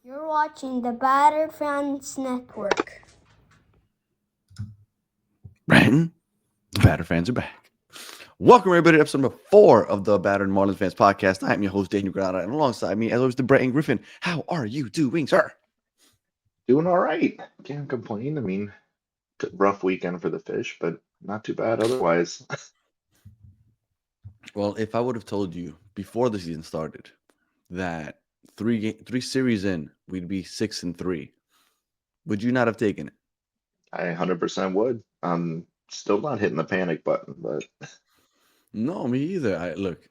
You're watching the Battered Fans Network. Brandon, the Batter fans are back. Welcome, everybody, to episode number 4 of the Battered Marlins Fans podcast. I am your host, Daniel Granada, and alongside me, as always, the Brandon Griffin. How are you doing, sir? Doing all right. Can't complain. I mean, rough weekend for the fish, but not too bad otherwise. Well, if I would have told you before the season started that three series in, we'd be 6-3, would you not have taken it? I 100% would. I'm still not hitting the panic button, but No, me either. I look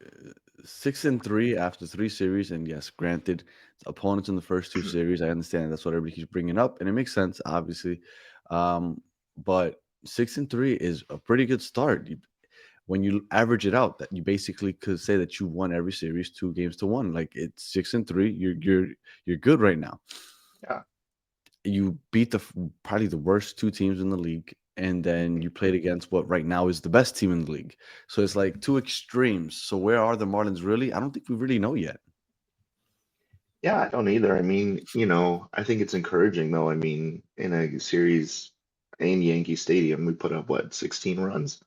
6-3 after 3 series, and yes, granted, opponents in the first 2 series. I understand that's what everybody keeps bringing up, and it makes sense, obviously. But 6-3 is a pretty good start. When you average it out, that you basically could say that you won every series 2 games to 1. Like it's 6-3. You're good right now. yeah. You beat probably the worst 2 teams in the league, and then Mhm. you played against what right now is the best team in the league. So it's like two extremes. So where are the Marlins really? I don't think we really know yet. Yeah, I don't either. I mean, I think it's encouraging though. I mean, in a series in Yankee Stadium, we put up what, 16 runs?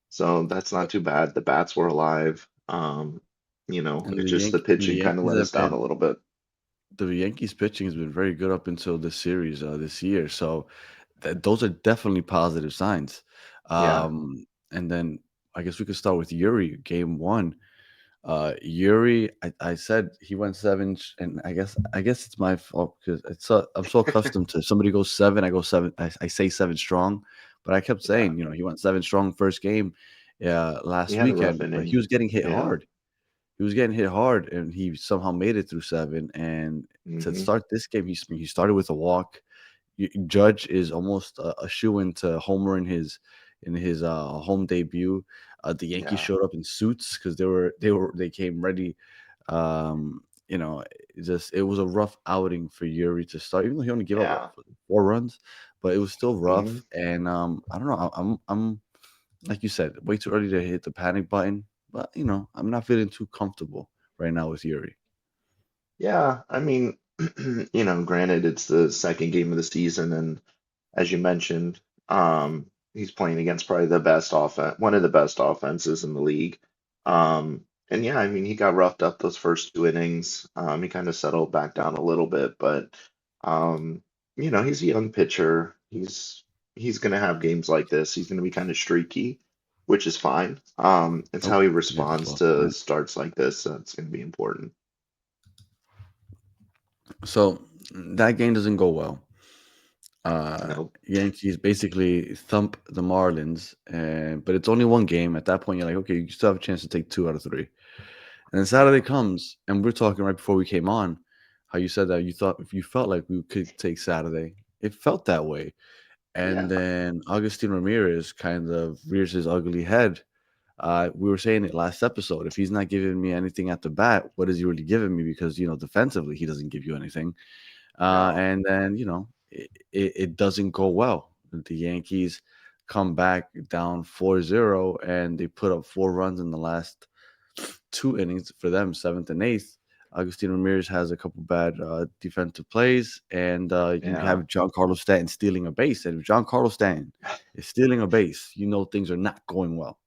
So that's not too bad. The bats were alive. And It's just the The pitching kind of Yankees let us have down a been little bit. the Yankees pitching has been very good up until this series this year. So those are definitely positive signs. Yeah. And then I guess we could start with Yuri, game one. Yuri, I said he went seven, and I guess it's my fault because I'm so accustomed to somebody goes seven, I go seven, I say seven strong, but I kept Yeah. saying, he went seven strong first game, He last had a rough weekend, but he inning. was getting hit Yeah. hard. He was getting hit hard, and he somehow made it through seven. And to Hmm. start this game, he started with a walk. Judge is almost a shoe into homer in his home debut. The Yankees Yeah. showed up in suits because they came ready. Um, it was a rough outing for Yuri to start, even though he only gave up what Yeah. 4 runs, but it was still Hmm. rough. And I don't know. I'm like you said, way too early to hit the panic button, but I'm not feeling too comfortable right now with Yuri. Yeah, I mean, granted, it's the second game of the season, and as you mentioned, he's playing against probably the best offense, one of the best offenses in the league. And yeah, I mean, he got roughed up those first 2 innings. He kind of settled back down a little bit, but um, he's a young pitcher. He's gonna have games like this. He's gonna be kind of streaky, which is fine. It's Oh, how he the Yankees responds lost to tonight. starts like this that's gonna be important. So that game doesn't go well. Nope. Yankees basically thump the Marlins, and but it's only one game. At that point, you're like, okay, you still have a chance to take 2 out of 3. And then Saturday Yeah. comes, and we're talking right before we came on, how you said that you thought if you felt like we could take Saturday, it felt that way. And Yeah. then Agustin Ramirez kind of rears his ugly head. We were saying it last episode. If he's not giving me anything at the bat, what is he really giving me? Because defensively, he doesn't give you anything. No. And then it doesn't go well. The Yankees come back down 4-0, and they put up 4 runs in the last 2 innings for them, seventh and eighth. Agustin Ramirez has a couple bad defensive plays, and you Yeah. have John Carlos Stanton stealing a base. And if John Carlos Stanton is stealing a base, things are not going well.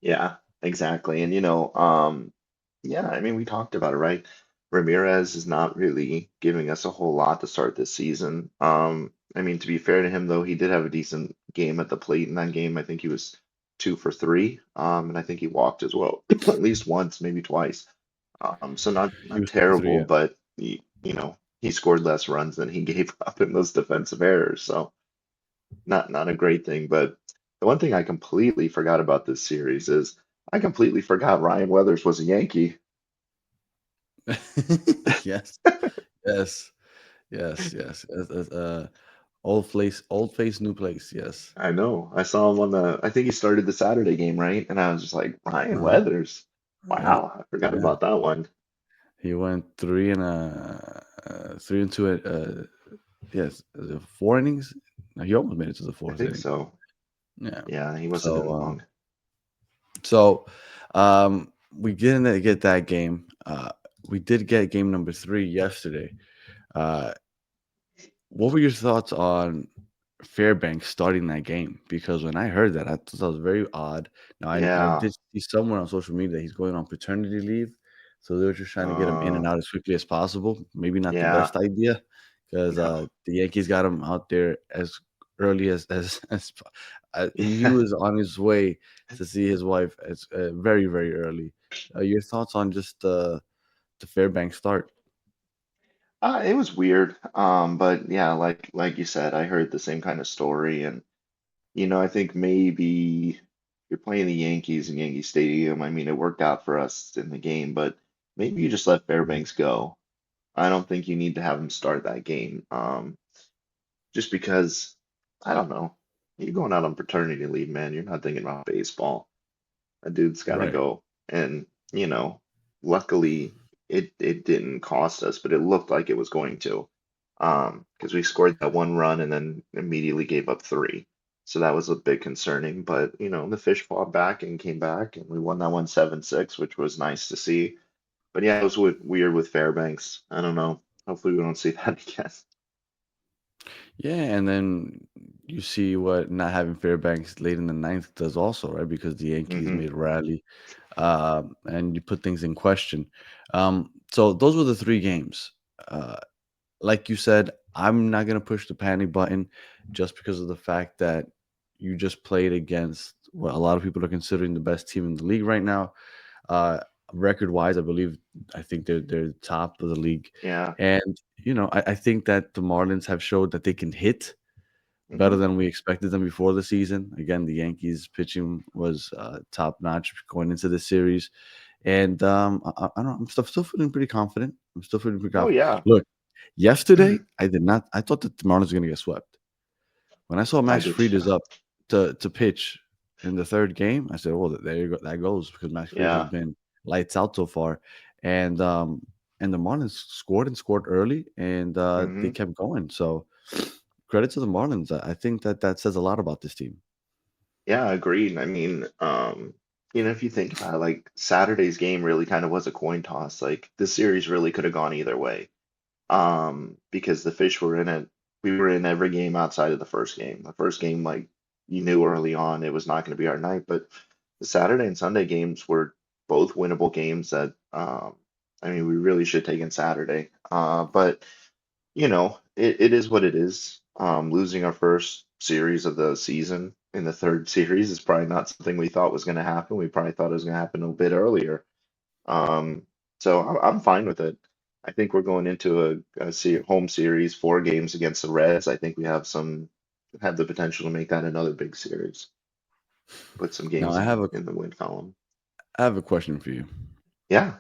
Yeah, exactly. And yeah, I mean we talked about it, right? Ramirez is not really giving us a whole lot to start this season. I mean to be fair to him though, he did have a decent game at the plate in that game. I think he was 2 for 3. And I think he walked as well, at least once, maybe twice. So He not was 2 for 3. terrible, but he scored less runs than he gave up in those defensive errors. So not a great thing. But the one thing I completely forgot about this series is I completely forgot Ryan Weathers was a Yankee. Yes, yes, yes, yes. Old face, new place. Yes. I know. I saw him on I think he started the Saturday game, right? And I was just like, Ryan Uh-huh. Weathers. Yeah, Wow, I forgot yeah. about that one. He went 3 and 2 at yes, 4 innings. No, he almost made it to the I fourth think inning. so. Yeah. Yeah, he wasn't in So long. so we didn't get that game. We did get game number 3 yesterday. Uh, what were your thoughts on Fairbanks starting that game? Because when I heard that, I thought that was very odd. Now, I Yeah. did see somewhere on social media that he's going on paternity leave, so they were just trying to get him in and Uh, out as quickly as possible. Maybe not the yeah. best idea, because No. the Yankees got him out there as early he was on his way to see his wife as very very early. Your thoughts on just the Fairbanks start? It was weird. But yeah, like you said, I heard the same kind of story, and I think maybe you're playing the Yankees in Yankee Stadium. I mean, it worked out for us in the game, but maybe you just let Fairbanks go. I don't think you need to have him start that game. Just because I don't know. You're going out on paternity leave, man. You're not thinking about baseball. A dude's got to Right. go. And, luckily it didn't cost us, but it looked like it was going to. Because we scored that one run and then immediately gave up three. So that was a bit concerning. But, the fish fought back and came back and we won that one 7-6, which was nice to see. But yeah, it was weird with Fairbanks. I don't know. Hopefully we don't see that again. Yeah, and then you see what not having Fairbanks late in the ninth does also, right? Because the Yankees Hmm. made a rally, and you put things in question. So those were the three games. Uh, like you said, I'm not gonna push the panic button just because of the fact that you just played against what a lot of people are considering the best team in the league right now. Uh, record wise, I think they're top of the league, Yeah. and I think that the Marlins have showed that they can hit better Hmm. than we expected them before the season. Again, the Yankees pitching was top notch going into this series, and I don't know. I'm still feeling pretty confident. I'm still feeling pretty Oh confident. yeah. Look, yesterday I did not. I thought that the Marlins were going to get swept. When I saw I Max did Fried too. is up to pitch in the third game, I said, "Oh, there you go. That goes," because Max Fried has Yeah. been lights out so far, and the Marlins scored and scored early, and they Hmm. kept going. So credit to the Marlins. I think that says a lot about this team. Yeah, agreed. I mean, if you think about it, like Saturday's game really kind of was a coin toss. Like this series really could have gone either way. Because the fish were in it. We were in every game outside of the first game. The first game, like you knew early on, it was not going to be our night. But the Saturday and Sunday games were both winnable games that, I mean, we really should have taken Saturday. But it is what it is. Losing our first series of the season in the third series is probably not something we thought was going to happen. We probably thought it was going to happen a bit earlier. Um, so I'm fine with it. I think we're going into a home series, 4 games against the Reds. I think we have the potential to make that another big series. Put some Now games in the win column. I have a question for you. Yeah.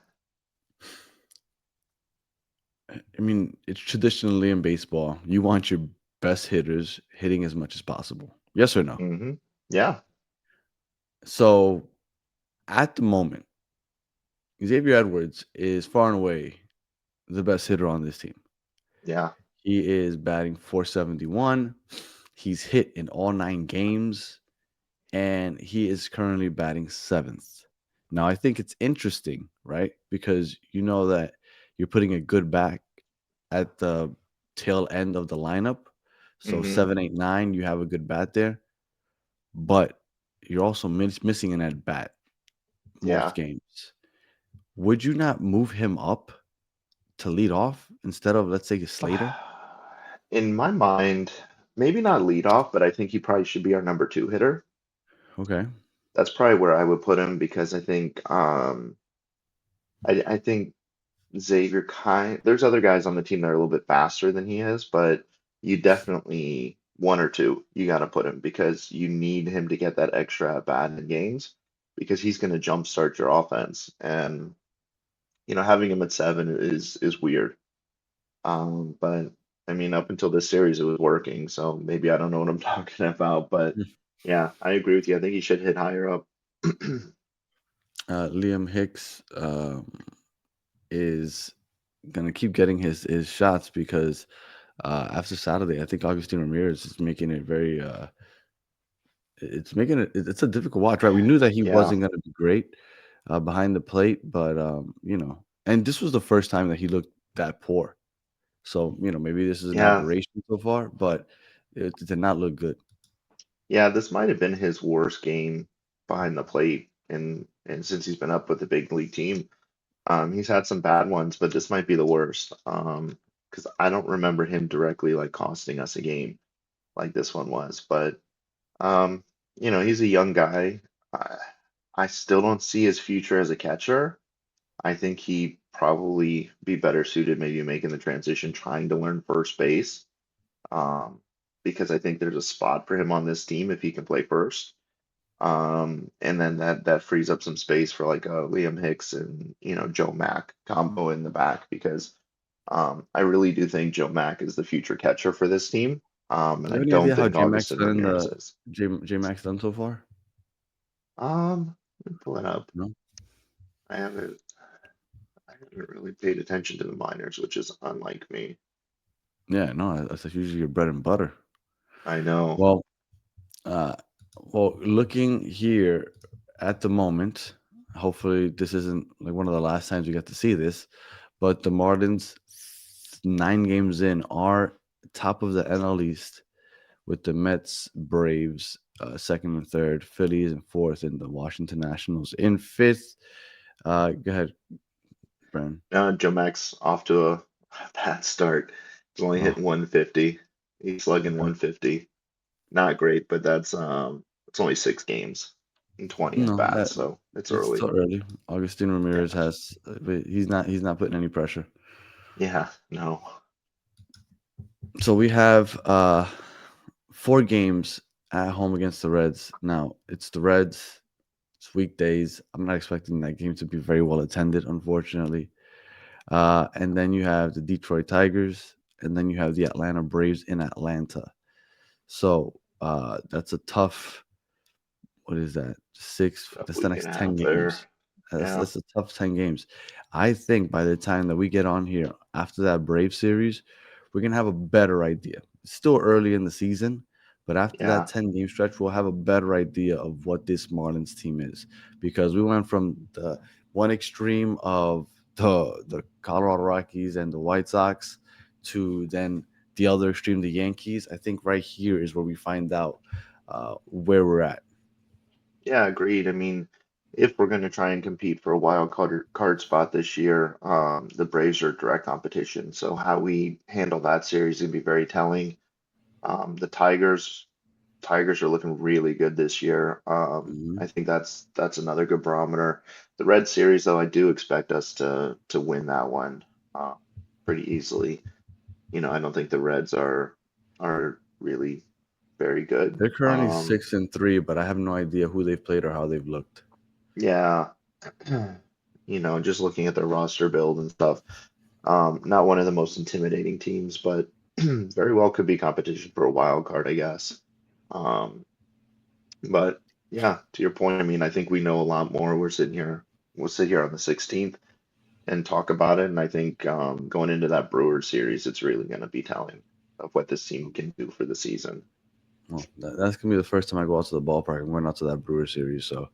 I mean, it's traditionally in baseball, you want your best hitters hitting as much as possible. Yes or no? Hmm. Yeah. So at the moment, Xavier Edwards is far and away the best hitter on this team. Yeah. He is batting 471. He's hit in all 9 games, and he is currently batting seventh. Now, I think it's interesting, right? Because you know that you're putting a good back at the tail end of the lineup. So Hmm. 7, 8, 9, you have a good bat there, but you're also missing an at bat most Yeah. games. Would you not move him up to lead off instead of, let's say, Slater? In my mind, maybe not lead off, but I think he probably should be our number two hitter. Okay. That's probably where I would put him because I think Xavier there's other guys on the team that are a little bit faster than he is, but you definitely one or two you got to put him because you need him to get that extra at bat in games because he's going to jumpstart your offense and having him at seven is weird. But I mean up until this series it was working, so maybe I don't know what I'm talking about, but yeah, I agree with you. I think he should hit higher up. Liam Hicks is gonna keep getting his shots because after Saturday, I think Augustine Ramirez is making it very it's a difficult watch, right? We knew that he Yeah. wasn't gonna be great behind the plate, but and this was the first time that he looked that poor. So maybe this is an Yeah, aberration so far, but it did not look good. yeah, this might have been his worst game behind the plate, and since he's been up with the big league team, he's had some bad ones, but this might be the worst. Because I don't remember him directly like costing us a game like this one was, but um, he's a young guy. I, I still don't see his future as a catcher. I think he probably be better suited maybe making the transition, trying to learn first base. Um, because I think there's a spot for him on this team if he can play first. And then that frees up some space for like Liam Hicks and Joe Mack combo in the back because I really do think Joe Mack is the future catcher for this team. And Do I you have any don't idea how think J Max Augustin done in Ramirez the is. J Max done so far? Let me pull it up. No. I haven't I haven't really paid attention to the minors, which is unlike me. Yeah, no, that's usually your bread and butter. I know. Well, uh, looking here at the moment, hopefully this isn't like one of the last times we get to see this, but the Marlins, 9 games in, are top of the NL East with the Mets, Braves, second and third, Phillies in fourth, and the Washington Nationals in fifth. Go ahead, Brandon. Joe Max off to a bad start. He's only Oh, hitting 150. He's slugging 150. Not great, but that's it's only 6 games and 20 at no, bats, so it's it's early. still early. Augustine Yeah. Ramirez has, but he's not putting any pressure. Yeah, no. So we have 4 games at home against the Reds. Now it's the Reds. It's weekdays. I'm not expecting that game to be very well attended, unfortunately. And then you have the Detroit Tigers, and then you have the Atlanta Braves in Atlanta. So that's a tough. What is that? Six. Tough That's the week and next a 10 half there. games. That's Yeah. that's a tough 10 games. I think by the time that we get on here after that Brave series, we're gonna have a better idea. It's still early in the season, but after that Yeah. 10 game stretch, we'll have a better idea of what this Marlins team is. Because we went from the one extreme of the Colorado Rockies and the White Sox to then the other extreme, the Yankees. I think right here is where we find out where we're at. Yeah, agreed. I mean, if we're going to try and compete for a card spot this year, the Braves are direct competition. So how we handle that series is going to be very telling. The Tigers are looking really good this year. Mhm. I think that's another good barometer. The Red Series, though, I do expect us to win that one uh, pretty easily. I don't think the Reds are really very good. They're currently 6-3, but I have no idea who they've played or how they've looked. Yeah, just looking at their roster build and stuff. Not one of the most intimidating teams, but very well could be competition for a wild card, I guess. Um, but yeah, to your point, I mean, I think we know a lot more. We'll sit here on the 16th and talk about it. And I think going into that Brewers series, it's really going to be telling of what this team can do for the season. Well, that's gonna be the first time I go out to the ballpark. I'm going out to that Brewer series, so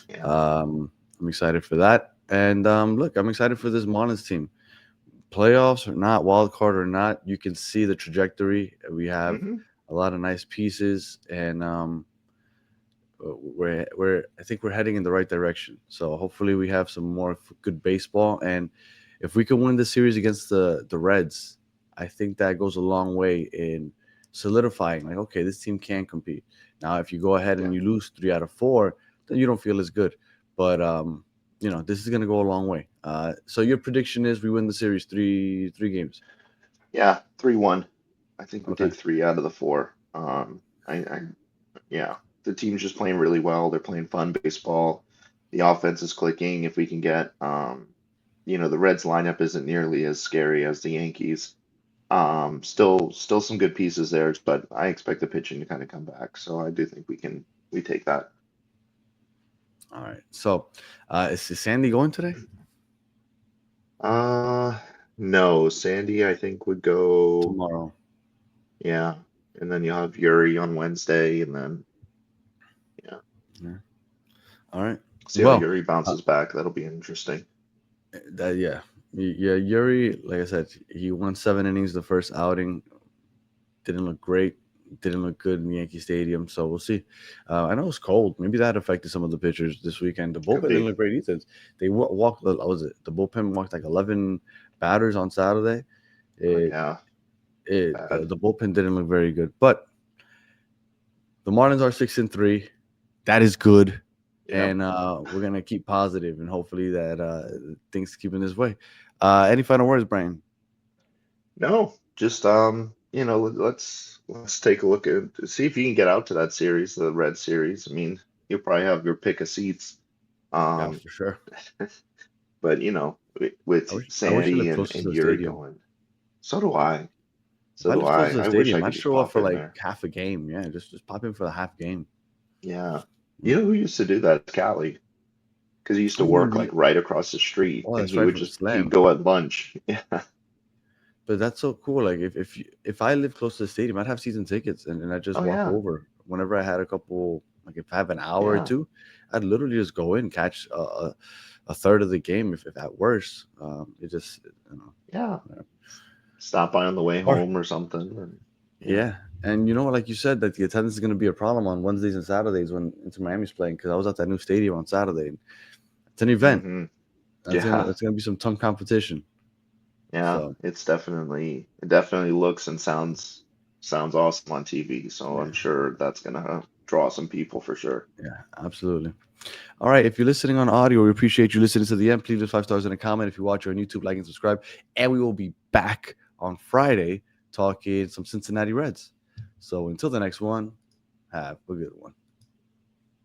Yeah. I'm excited for that. And look, I'm excited for this Marlins team. Playoffs or not, wild card or not, you can see the trajectory. We have Hmm. a lot of nice pieces, and we're I think we're heading in the right direction. So hopefully we have some more good baseball, and if we can win the series against the Reds, I think that goes a long way in solidifying. Like, okay, this team can compete. Now, if you go ahead and Yeah. you lose 3 out of 4, then you don't feel as good. But this is gonna go a long way. So your prediction is we win the series three games. Yeah. 3-1. I think we Okay. take 3 out of the 4. Yeah, the team's just playing really well. They're playing fun baseball. The offense is clicking. If we can get, the Reds lineup isn't nearly as scary as the Yankees. Still some good pieces there, but I expect the pitching to kind of come back. So I do think we take that. All right. So is Sandy going today? Uh, no, Sandy, I think would go, Tomorrow. yeah, and then you'll have Yuri on Wednesday, and then yeah, Yeah. All right. see how Well, Yuri uh, bounces back. That'll be interesting. yeah. Yeah, Yuri, like I said, he won 7 innings the first outing. Didn't look great. Didn't look good in Yankee Stadium. So we'll see. I know it's cold. Maybe that affected some of the pitchers this weekend. The bullpen Could didn't be. look great either. They walked. What was it? The bullpen walked like 11 batters on Saturday. Oh It yeah, it bad. the bullpen didn't look very good. But the Marlins are 6-3. That is good. Yep. And we're gonna keep positive and hopefully that things keep in this way. Any final words, Brian? No, just let's take a look at see if you can get out to that series, the Red Series. I mean, you'll probably have your pick of seats. Yeah, Um, for sure. but with I wish I Sandy lived and, closer to and the Yuri stadium. going, so do I. If So I do lived close I. to the I wish I stadium, could I'd just show up pop for in like there. half a game. Yeah, just pop in for the half game. Yeah. Mm. You know who used to do that? Callie, because he used to Oh no, work like right across the street, oh and that's he right would from just he'd Slam. go at lunch. Yeah. But that's so cool. Like if I lived close to the stadium, I'd have season tickets and I'd just Oh walk yeah. over whenever I had a couple. Like if I have an hour or Yeah. two, I'd literally just go in, catch a third of the game if at worst. It just Yeah. uh, Stop by on the way or home or something. And yeah. yeah, and like you said, that the attendance is going to be a problem on Wednesdays and Saturdays when Inter Miami's playing because I was at that new stadium on Saturday. And it's an event. Hmm. That's gonna Yeah. it's gonna be some tough competition. Yeah. So It definitely looks and sounds awesome on TV. So I'm yeah, sure that's gonna draw some people for sure. yeah, absolutely. All right, if you're listening on audio, we appreciate you listening to the end. Please leave 5 stars in a comment. If you watch on YouTube, like and subscribe. And we will be back on Friday talking some Cincinnati Reds. So until the next one, have a good one.